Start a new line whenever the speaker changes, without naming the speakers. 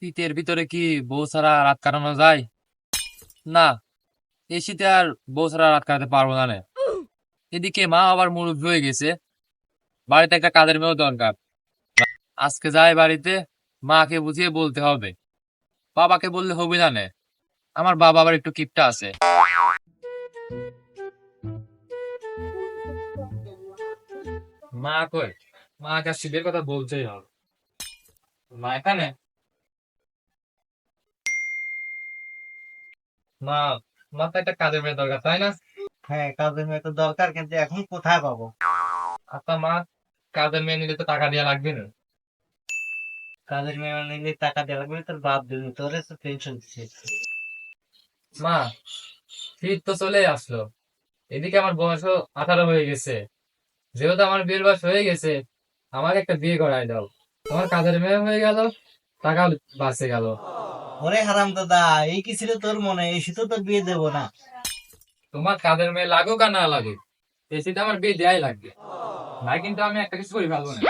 শীতের ভিতরে কি বউ ছাড়া রাত কাটানো যায়? না, এই শীতে আর বউ ছাড়া রাত কাটাতে পারবো না নে। এদিকে মা আবার মুরব্বি হয়ে গেছে, বাড়িতে একটা কাজের মেয়েও দরকার। আজকে যাই বাড়িতে, মাকে বুঝিয়ে বলতে হবে। বাবাকে বললে হবে না নে, আমার বাবা আবার একটু কিপটা আছে। মা কই? মা আজ শীতের কথা বলছেই হবে। মা এখানে? মা, মা তো একটা কাজের মেয়ে দরকার, তাই না?
হ্যাঁ, কাজের মেয়ে তো দরকার, কিন্তু এখন কোথায় পাবো?
আচ্ছা মা, কাজের মেয়ে নিলে তো টাকা দেওয়া লাগবে না?
কাজের মেয়ে নিলে টাকা দেওয়া লাগবে, তোর বাপ দেবে, তোর তো টেনশন দিচ্ছে।
মা, শীত তো চলে আসলো, এদিকে আমার বয়সও 18 হয়ে গেছে। যেহেতু আমার বিয়ের বয়স হয়ে গেছে, আমাকে একটা বিয়ে করাই দাও। আমার কাজের মেয়ে হয়ে গেল, টাকা বাঁচে গেল।
ওরে হারাম দাদা, এই কি ছিল তোর মনে? এই শীতে তোর বিয়ে দেবো না।
তোমার কাজের মেয়ে লাগুক আর না লাগুক, এই শীতে আমার বিয়ে দেয়াই লাগবে, না কিন্তু আমি একটা কিছু করে ফেলবো না।